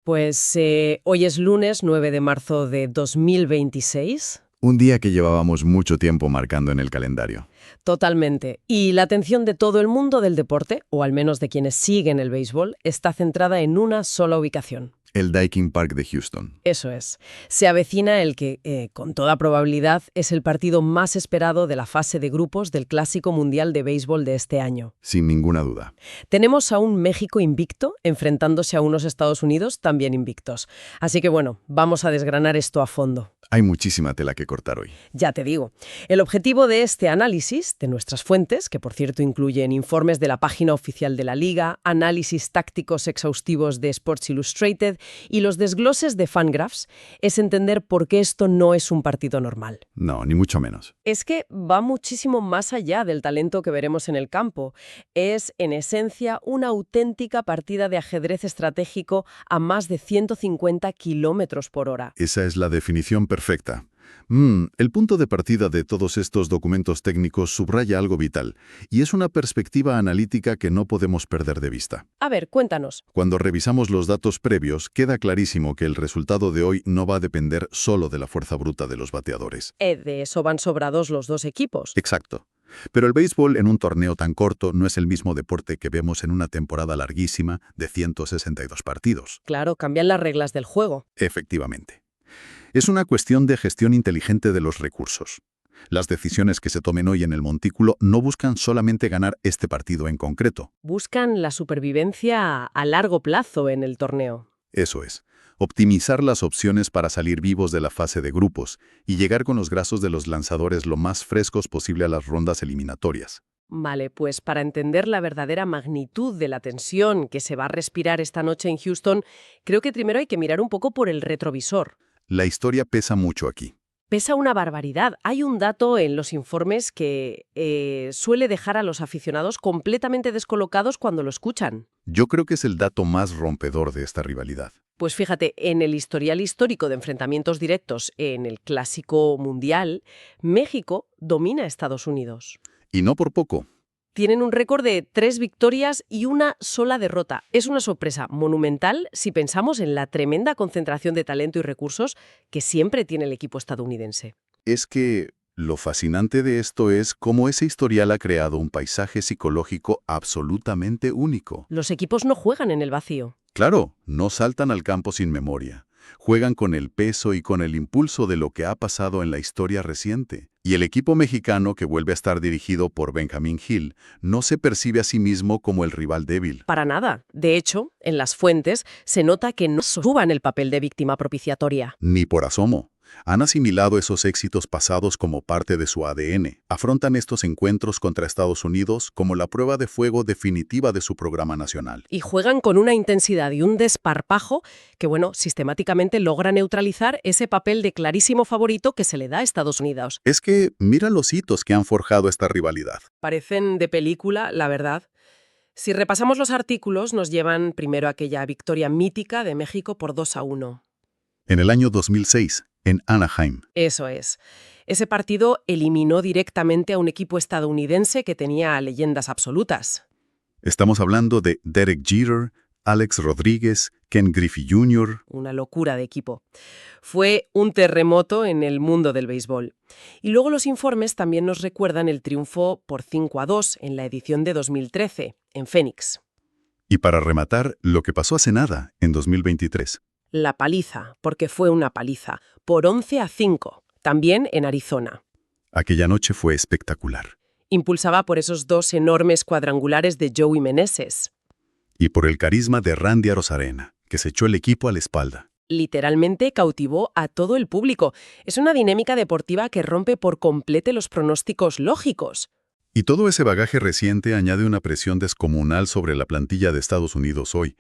Pues hoy es lunes 9 de marzo de 2026. Un día que llevábamos mucho tiempo marcando en el calendario. Totalmente. Y la atención de todo el mundo del deporte, o al menos de quienes siguen el béisbol, está centrada en una sola ubicación. El Daikin Park de Houston. Eso es. Se avecina el que, con toda probabilidad, es el partido más esperado de la fase de grupos del Clásico Mundial de Béisbol de este año. Sin ninguna duda. Tenemos a un México invicto enfrentándose a unos Estados Unidos también invictos. Así que bueno, vamos a desgranar esto a fondo. Hay muchísima tela que cortar hoy. Ya te digo, el objetivo de este análisis, de nuestras fuentes, que por cierto incluyen informes de la página oficial de la Liga, análisis tácticos exhaustivos de Sports Illustrated y los desgloses de Fangraphs, es entender por qué esto no es un partido normal. No, ni mucho menos. Es que va muchísimo más allá del talento que veremos en el campo. Es, en esencia, una auténtica partida de ajedrez estratégico a más de 150 kilómetros por hora. Esa es la definición perfecta. El punto de partida de todos estos documentos técnicos subraya algo vital, y es una perspectiva analítica que no podemos perder de vista. A ver, cuéntanos. Cuando revisamos los datos previos, queda clarísimo que el resultado de hoy no va a depender solo de la fuerza bruta de los bateadores. De eso van sobrados los dos equipos. Exacto. Pero el béisbol en un torneo tan corto no es el mismo deporte que vemos en una temporada larguísima de 162 partidos. Claro, cambian las reglas del juego. Efectivamente. Es una cuestión de gestión inteligente de los recursos. Las decisiones que se tomen hoy en el montículo no buscan solamente ganar este partido en concreto. Buscan la supervivencia a largo plazo en el torneo. Eso es, optimizar las opciones para salir vivos de la fase de grupos y llegar con los brazos de los lanzadores lo más frescos posible a las rondas eliminatorias. Vale, pues para entender la verdadera magnitud de la tensión que se va a respirar esta noche en Houston, creo que primero hay que mirar un poco por el retrovisor. La historia pesa mucho aquí. Pesa una barbaridad. Hay un dato en los informes que suele dejar a los aficionados completamente descolocados cuando lo escuchan. Yo creo que es el dato más rompedor de esta rivalidad. Pues fíjate, en el historial histórico de enfrentamientos directos en el Clásico Mundial, México domina a Estados Unidos. Y no por poco. Tienen un récord de 3 victorias y una sola derrota. Es una sorpresa monumental si pensamos en la tremenda concentración de talento y recursos que siempre tiene el equipo estadounidense. Es que lo fascinante de esto es cómo ese historial ha creado un paisaje psicológico absolutamente único. Los equipos no juegan en el vacío. Claro, no saltan al campo sin memoria. Juegan con el peso y con el impulso de lo que ha pasado en la historia reciente. Y el equipo mexicano, que vuelve a estar dirigido por Benjamín Gil, no se percibe a sí mismo como el rival débil. Para nada. De hecho, en las fuentes se nota que no suban el papel de víctima propiciatoria. Ni por asomo. Han asimilado esos éxitos pasados como parte de su ADN. Afrontan estos encuentros contra Estados Unidos como la prueba de fuego definitiva de su programa nacional. Y juegan con una intensidad y un desparpajo que, sistemáticamente logra neutralizar ese papel de clarísimo favorito que se le da a Estados Unidos. Es que mira los hitos que han forjado esta rivalidad. Parecen de película, la verdad. Si repasamos los artículos, nos llevan primero a aquella victoria mítica de México por 2-1. En el año 2006, en Anaheim. Eso es. Ese partido eliminó directamente a un equipo estadounidense que tenía leyendas absolutas. Estamos hablando de Derek Jeter, Alex Rodríguez, Ken Griffey Jr. Una locura de equipo. Fue un terremoto en el mundo del béisbol. Y luego los informes también nos recuerdan el triunfo por 5-2 en la edición de 2013, en Phoenix. Y para rematar, lo que pasó hace nada, en 2023. La paliza, porque fue una paliza, por 11-5, también en Arizona. Aquella noche fue espectacular. Impulsaba por esos 2 enormes cuadrangulares de Joey Meneses. Y por el carisma de Randy Arozarena, que se echó el equipo a la espalda. Literalmente cautivó a todo el público. Es una dinámica deportiva que rompe por completo los pronósticos lógicos. Y todo ese bagaje reciente añade una presión descomunal sobre la plantilla de Estados Unidos hoy.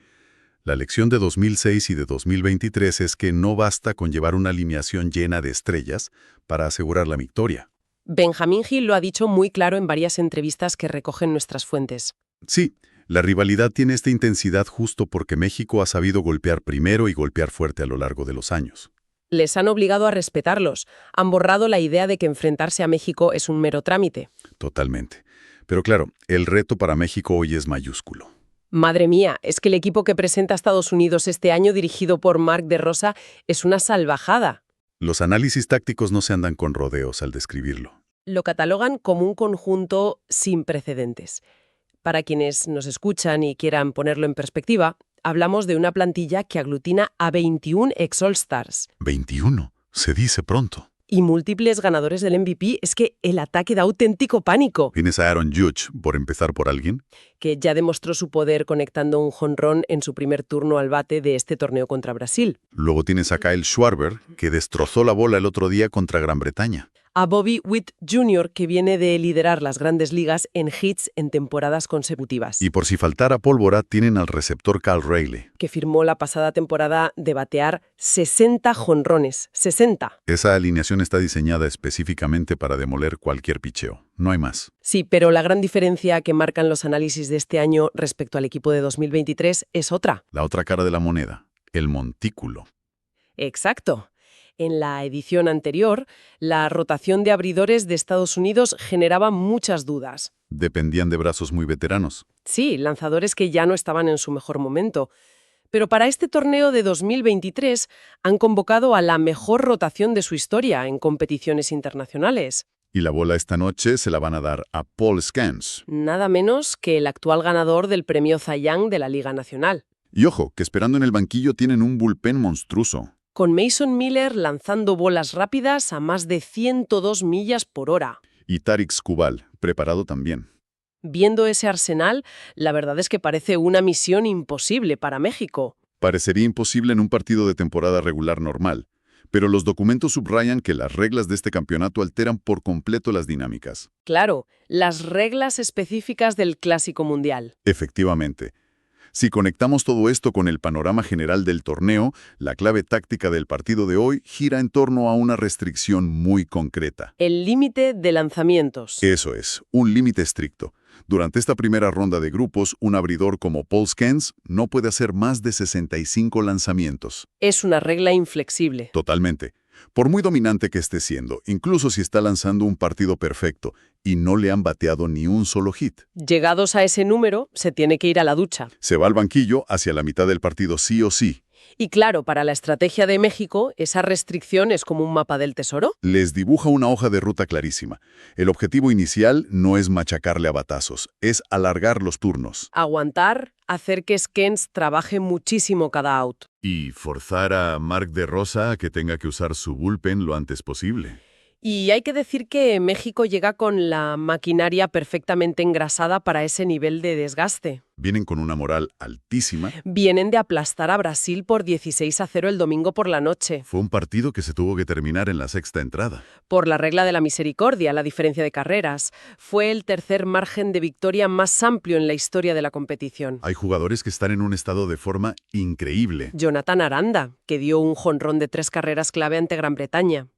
La lección de 2006 y de 2023 es que no basta con llevar una alineación llena de estrellas para asegurar la victoria. Benjamín Gil lo ha dicho muy claro en varias entrevistas que recogen nuestras fuentes. Sí, la rivalidad tiene esta intensidad justo porque México ha sabido golpear primero y golpear fuerte a lo largo de los años. Les han obligado a respetarlos. Han borrado la idea de que enfrentarse a México es un mero trámite. Totalmente. Pero claro, el reto para México hoy es mayúsculo. Madre mía, es que el equipo que presenta a Estados Unidos este año, dirigido por Marc de Rosa, es una salvajada. Los análisis tácticos no se andan con rodeos al describirlo. Lo catalogan como un conjunto sin precedentes. Para quienes nos escuchan y quieran ponerlo en perspectiva, hablamos de una plantilla que aglutina a 21 ex-All-Stars. 21, se dice pronto. Y múltiples ganadores del MVP. Es que el ataque da auténtico pánico. Tienes a Aaron Judge, por empezar por alguien. Que ya demostró su poder conectando un jonrón en su primer turno al bate de este torneo contra Brasil. Luego tienes a Kyle Schwarber, que destrozó la bola el otro día contra Gran Bretaña. A Bobby Witt Jr., que viene de liderar las grandes ligas en hits en temporadas consecutivas. Y por si faltara pólvora, tienen al receptor Cal Raleigh. Que firmó la pasada temporada de batear 60 jonrones. 60. Esa alineación está diseñada específicamente para demoler cualquier picheo. No hay más. Sí, pero la gran diferencia que marcan los análisis de este año respecto al equipo de 2023 es otra. La otra cara de la moneda, el montículo. Exacto. En la edición anterior, la rotación de abridores de Estados Unidos generaba muchas dudas. Dependían de brazos muy veteranos. Sí, lanzadores que ya no estaban en su mejor momento. Pero para este torneo de 2023 han convocado a la mejor rotación de su historia en competiciones internacionales. Y la bola esta noche se la van a dar a Paul Skenes. Nada menos que el actual ganador del premio Cy Young de la Liga Nacional. Y ojo, que esperando en el banquillo tienen un bullpen monstruoso. Con Mason Miller lanzando bolas rápidas a más de 102 millas por hora. Y Tarik Skubal, preparado también. Viendo ese arsenal, la verdad es que parece una misión imposible para México. Parecería imposible en un partido de temporada regular normal, pero los documentos subrayan que las reglas de este campeonato alteran por completo las dinámicas. Claro, las reglas específicas del Clásico Mundial. Efectivamente. Si conectamos todo esto con el panorama general del torneo, la clave táctica del partido de hoy gira en torno a una restricción muy concreta. El límite de lanzamientos. Eso es, un límite estricto. Durante esta primera ronda de grupos, un abridor como Paul Skenes no puede hacer más de 65 lanzamientos. Es una regla inflexible. Totalmente. Por muy dominante que esté siendo, incluso si está lanzando un partido perfecto y no le han bateado ni un solo hit. Llegados a ese número, se tiene que ir a la ducha. Se va al banquillo hacia la mitad del partido sí o sí. Y claro, para la estrategia de México, esa restricción es como un mapa del tesoro. Les dibuja una hoja de ruta clarísima. El objetivo inicial no es machacarle a batazos, es alargar los turnos. Aguantar, hacer que Skenes trabaje muchísimo cada out. Y forzar a Marc de Rosa a que tenga que usar su bullpen lo antes posible. Y hay que decir que México llega con la maquinaria perfectamente engrasada para ese nivel de desgaste. Vienen con una moral altísima. Vienen de aplastar a Brasil por 16-0 el domingo por la noche. Fue un partido que se tuvo que terminar en la sexta entrada. Por la regla de la misericordia, la diferencia de carreras. Fue el tercer margen de victoria más amplio en la historia de la competición. Hay jugadores que están en un estado de forma increíble. Jonathan Aranda, que dio un jonrón de 3 carreras clave ante Gran Bretaña.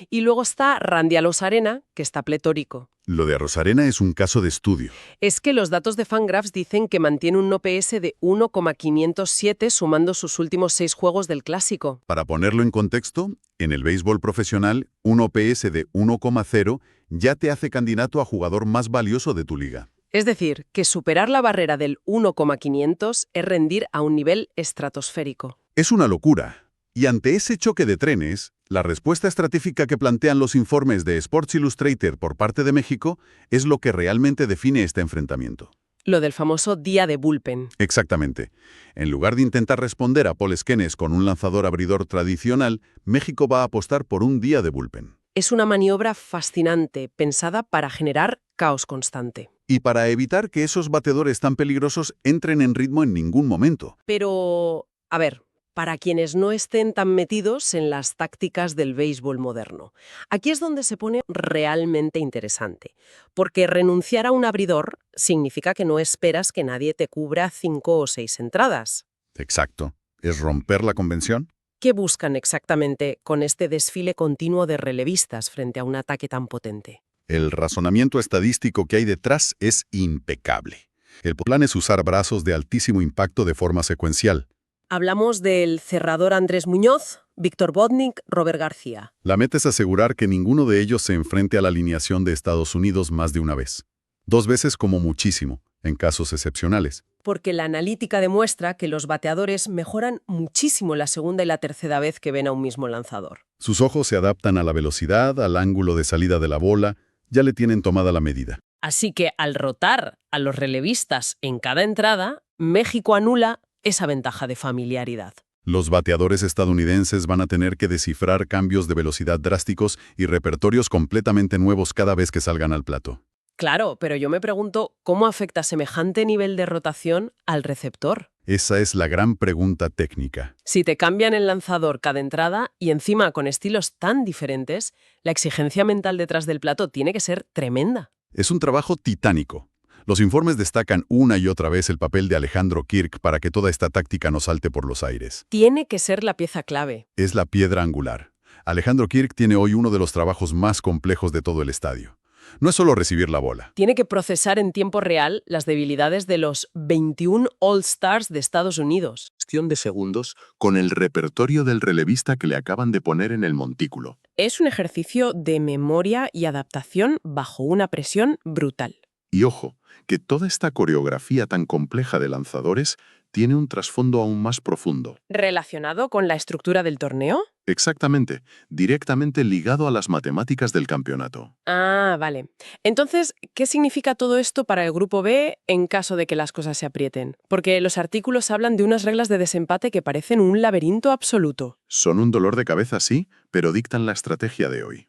Y luego está Randy Arozarena, que está pletórico. Lo de Arozarena es un caso de estudio. Es que los datos de Fangraphs dicen que mantiene un OPS de 1,507 sumando sus últimos 6 juegos del Clásico. Para ponerlo en contexto, en el béisbol profesional, un OPS de 1,0 ya te hace candidato a jugador más valioso de tu liga. Es decir, que superar la barrera del 1,500 es rendir a un nivel estratosférico. Es una locura. Y ante ese choque de trenes, la respuesta estratégica que plantean los informes de Sports Illustrated por parte de México es lo que realmente define este enfrentamiento. Lo del famoso día de bullpen. Exactamente. En lugar de intentar responder a Paul Skenes con un lanzador abridor tradicional, México va a apostar por un día de bullpen. Es una maniobra fascinante, pensada para generar caos constante. Y para evitar que esos batedores tan peligrosos entren en ritmo en ningún momento. Pero, a ver, para quienes no estén tan metidos en las tácticas del béisbol moderno. Aquí es donde se pone realmente interesante, porque renunciar a un abridor significa que no esperas que nadie te cubra 5 o 6 entradas. Exacto. ¿Es romper la convención? ¿Qué buscan exactamente con este desfile continuo de relevistas frente a un ataque tan potente? El razonamiento estadístico que hay detrás es impecable. El plan es usar brazos de altísimo impacto de forma secuencial. Hablamos del cerrador Andrés Muñoz, Víctor Vodnik, Robert García. La meta es asegurar que ninguno de ellos se enfrente a la alineación de Estados Unidos más de una vez. 2 veces como muchísimo, en casos excepcionales. porque la analítica demuestra que los bateadores mejoran muchísimo la segunda y la tercera vez que ven a un mismo lanzador. Sus ojos se adaptan a la velocidad, al ángulo de salida de la bola, ya le tienen tomada la medida. Así que al rotar a los relevistas en cada entrada, México anula esa ventaja de familiaridad. Los bateadores estadounidenses van a tener que descifrar cambios de velocidad drásticos y repertorios completamente nuevos cada vez que salgan al plato. Claro, pero yo me pregunto cómo afecta semejante nivel de rotación al receptor. Esa es la gran pregunta técnica. Si te cambian el lanzador cada entrada y encima con estilos tan diferentes, la exigencia mental detrás del plato tiene que ser tremenda. Es un trabajo titánico. Los informes destacan una y otra vez el papel de Alejandro Kirk para que toda esta táctica no salte por los aires. Tiene que ser la pieza clave. Es la piedra angular. Alejandro Kirk tiene hoy uno de los trabajos más complejos de todo el estadio. No es solo recibir la bola. Tiene que procesar en tiempo real las debilidades de los 21 All-Stars de Estados Unidos. Cuestión de segundos con el repertorio del relevista que le acaban de poner en el montículo. Es un ejercicio de memoria y adaptación bajo una presión brutal. Y ojo, que toda esta coreografía tan compleja de lanzadores tiene un trasfondo aún más profundo. ¿Relacionado con la estructura del torneo? Exactamente, directamente ligado a las matemáticas del campeonato. Ah, vale. Entonces, ¿qué significa todo esto para el grupo B en caso de que las cosas se aprieten? Porque los artículos hablan de unas reglas de desempate que parecen un laberinto absoluto. Son un dolor de cabeza, sí, pero dictan la estrategia de hoy.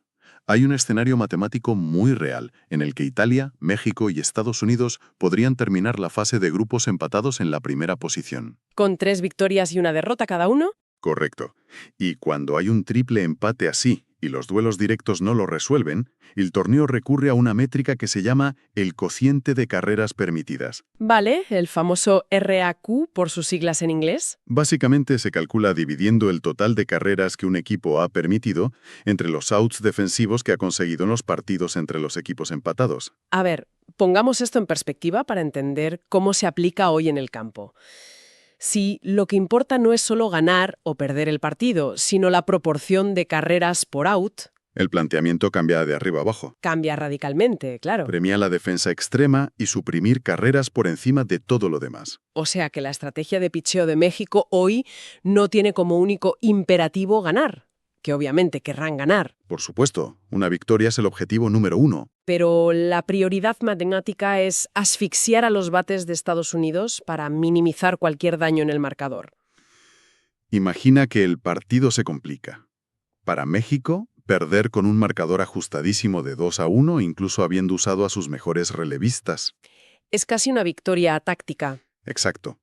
Hay un escenario matemático muy real en el que Italia, México y Estados Unidos podrían terminar la fase de grupos empatados en la primera posición. ¿Con 3 victorias y una derrota cada uno? Correcto. Y cuando hay un triple empate así y los duelos directos no lo resuelven, el torneo recurre a una métrica que se llama el cociente de carreras permitidas. Vale, el famoso RAQ por sus siglas en inglés. Básicamente se calcula dividiendo el total de carreras que un equipo ha permitido entre los outs defensivos que ha conseguido en los partidos entre los equipos empatados. A ver, pongamos esto en perspectiva para entender cómo se aplica hoy en el campo. Si lo que importa no es solo ganar o perder el partido, sino la proporción de carreras por out, El planteamiento cambia de arriba abajo. cambia radicalmente, claro. Premia la defensa extrema y suprimir carreras por encima de todo lo demás. O sea que la estrategia de pitcheo de México hoy no tiene como único imperativo ganar, que obviamente querrán ganar. Por supuesto, una victoria es el objetivo número 1. Pero la prioridad matemática es asfixiar a los bates de Estados Unidos para minimizar cualquier daño en el marcador. Imagina que el partido se complica. Para México, perder con un marcador ajustadísimo de 2-1, incluso habiendo usado a sus mejores relevistas. Es casi una victoria táctica. Exacto.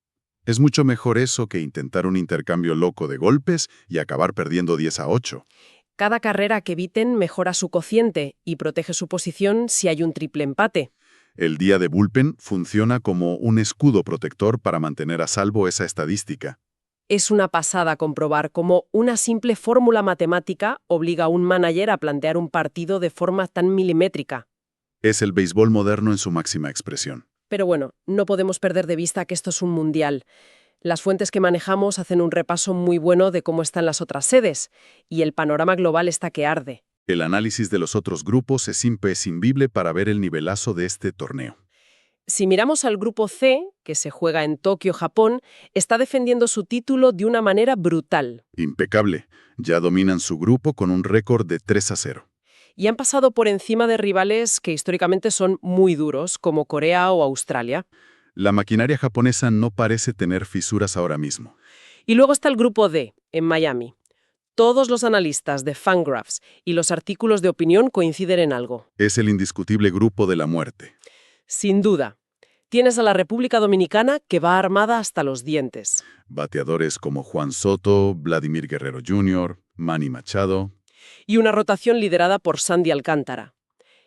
Es mucho mejor eso que intentar un intercambio loco de golpes y acabar perdiendo 10-8. Cada carrera que eviten mejora su cociente y protege su posición si hay un triple empate. El día de bullpen funciona como un escudo protector para mantener a salvo esa estadística. Es una pasada comprobar cómo una simple fórmula matemática obliga a un manager a plantear un partido de forma tan milimétrica. Es el béisbol moderno en su máxima expresión. Pero bueno, no podemos perder de vista que esto es un mundial. Las fuentes que manejamos hacen un repaso muy bueno de cómo están las otras sedes, y el panorama global está que arde. El análisis de los otros grupos es imprescindible para ver el nivelazo de este torneo. Si miramos al grupo C, que se juega en Tokio, Japón, está defendiendo su título de una manera brutal. Impecable. Ya dominan su grupo con un récord de 3-0. Y han pasado por encima de rivales que históricamente son muy duros, como Corea o Australia. La maquinaria japonesa no parece tener fisuras ahora mismo. Y luego está el grupo D, en Miami. Todos los analistas de Fangraphs y los artículos de opinión coinciden en algo. Es el indiscutible grupo de la muerte. Sin duda. Tienes a la República Dominicana que va armada hasta los dientes. Bateadores como Juan Soto, Vladimir Guerrero Jr., Manny Machado. Y una rotación liderada por Sandy Alcántara.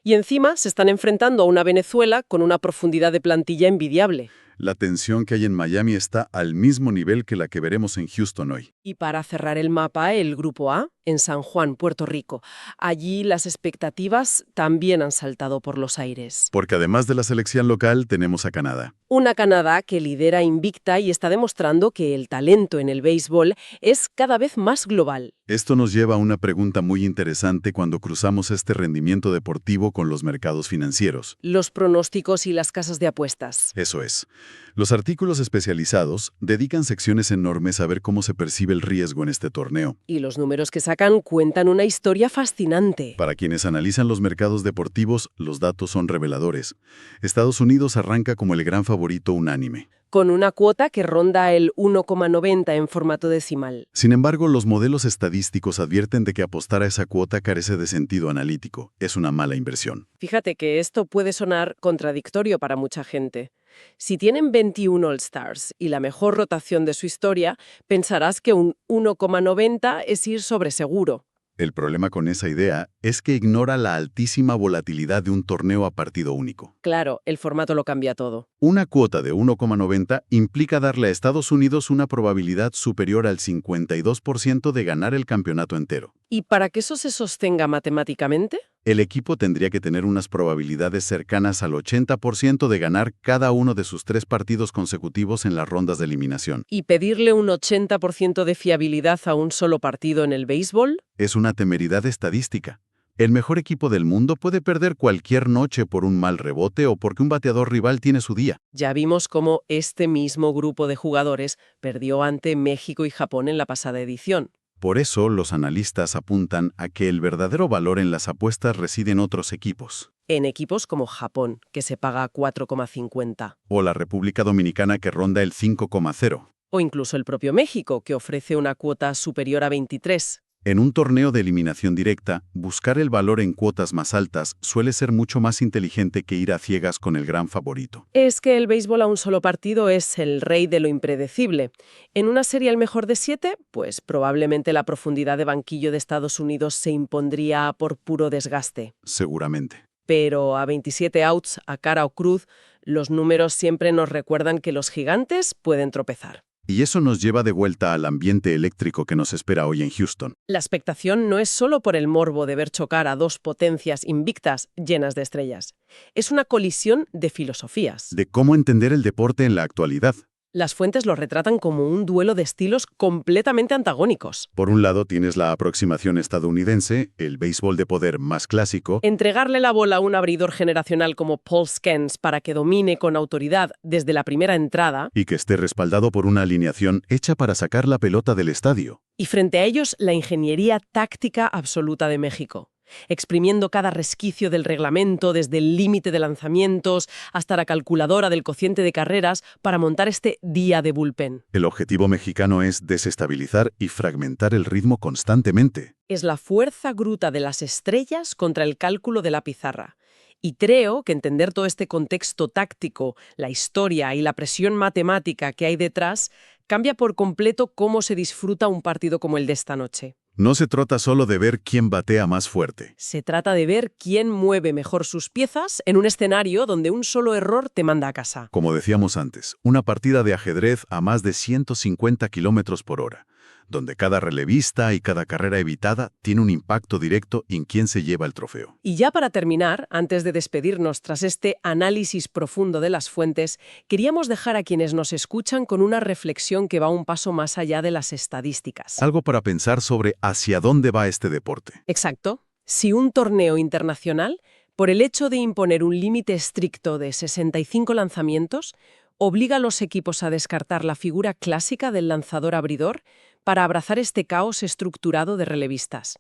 Y encima se están enfrentando a una Venezuela con una profundidad de plantilla envidiable. La tensión que hay en Miami está al mismo nivel que la que veremos en Houston hoy. Y para cerrar el mapa, el grupo A. en San Juan, Puerto Rico. Allí las expectativas también han saltado por los aires. Porque además de la selección local, tenemos a Canadá. Una Canadá que lidera invicta y está demostrando que el talento en el béisbol es cada vez más global. Esto nos lleva a una pregunta muy interesante cuando cruzamos este rendimiento deportivo con los mercados financieros. Los pronósticos y las casas de apuestas. Eso es. Los artículos especializados dedican secciones enormes a ver cómo se percibe el riesgo en este torneo. Y los números que sacan cuentan una historia fascinante. Para quienes analizan los mercados deportivos, los datos son reveladores. Estados Unidos arranca como el gran favorito unánime, Con una cuota que ronda el 1,90 en formato decimal. Sin embargo, los modelos estadísticos advierten de que apostar a esa cuota carece de sentido analítico. Es una mala inversión. Fíjate que esto puede sonar contradictorio para mucha gente. Si tienen 21 All-Stars y la mejor rotación de su historia, pensarás que un 1,90 es ir sobre seguro. El problema con esa idea es que ignora la altísima volatilidad de un torneo a partido único. Claro, el formato lo cambia todo. Una cuota de 1,90 implica darle a Estados Unidos una probabilidad superior al 52% de ganar el campeonato entero. ¿Y para que eso se sostenga matemáticamente? El equipo tendría que tener unas probabilidades cercanas al 80% de ganar cada uno de sus 3 partidos consecutivos en las rondas de eliminación. ¿Y pedirle un 80% de fiabilidad a un solo partido en el béisbol? Es una temeridad estadística. El mejor equipo del mundo puede perder cualquier noche por un mal rebote o porque un bateador rival tiene su día. Ya vimos cómo este mismo grupo de jugadores perdió ante México y Japón en la pasada edición. Por eso, los analistas apuntan a que el verdadero valor en las apuestas reside en otros equipos. En equipos como Japón, que se paga 4,50. O la República Dominicana, que ronda el 5,0. O incluso el propio México, que ofrece una cuota superior a 23. En un torneo de eliminación directa, buscar el valor en cuotas más altas suele ser mucho más inteligente que ir a ciegas con el gran favorito. Es que el béisbol a un solo partido es el rey de lo impredecible. En una serie al mejor de 7, pues probablemente la profundidad de banquillo de Estados Unidos se impondría por puro desgaste. Seguramente. Pero a 27 outs, a cara o cruz, los números siempre nos recuerdan que los gigantes pueden tropezar. Y eso nos lleva de vuelta al ambiente eléctrico que nos espera hoy en Houston. La expectación no es solo por el morbo de ver chocar a dos potencias invictas llenas de estrellas. Es una colisión de filosofías. De cómo entender el deporte en la actualidad. Las fuentes lo retratan como un duelo de estilos completamente antagónicos. Por un lado tienes la aproximación estadounidense, el béisbol de poder más clásico. Entregarle la bola a un abridor generacional como Paul Skenes para que domine con autoridad desde la primera entrada. Y que esté respaldado por una alineación hecha para sacar la pelota del estadio. Y frente a ellos, la ingeniería táctica absoluta de México, exprimiendo cada resquicio del reglamento, desde el límite de lanzamientos hasta la calculadora del cociente de carreras, para montar este día de bullpen. El objetivo mexicano es desestabilizar y fragmentar el ritmo constantemente. Es la fuerza bruta de las estrellas contra el cálculo de la pizarra. Y creo que entender todo este contexto táctico, la historia y la presión matemática que hay detrás, cambia por completo cómo se disfruta un partido como el de esta noche. No se trata solo de ver quién batea más fuerte. Se trata de ver quién mueve mejor sus piezas en un escenario donde un solo error te manda a casa. Como decíamos antes, una partida de ajedrez a más de 150 km/h, donde cada relevista y cada carrera evitada tiene un impacto directo en quién se lleva el trofeo. Y ya para terminar, antes de despedirnos tras este análisis profundo de las fuentes, queríamos dejar a quienes nos escuchan con una reflexión que va un paso más allá de las estadísticas. Algo para pensar sobre hacia dónde va este deporte. Exacto. Si un torneo internacional, por el hecho de imponer un límite estricto de 65 lanzamientos, obliga a los equipos a descartar la figura clásica del lanzador-abridor para abrazar este caos estructurado de relevistas.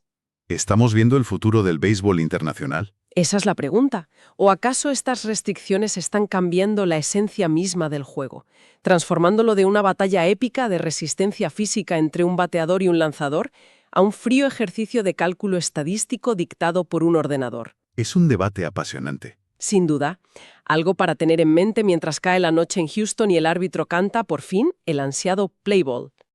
¿Estamos viendo el futuro del béisbol internacional? Esa es la pregunta. ¿O acaso estas restricciones están cambiando la esencia misma del juego, transformándolo de una batalla épica de resistencia física entre un bateador y un lanzador a un frío ejercicio de cálculo estadístico dictado por un ordenador? Es un debate apasionante. Sin duda, algo para tener en mente mientras cae la noche en Houston y el árbitro canta, por fin, el ansiado play ball.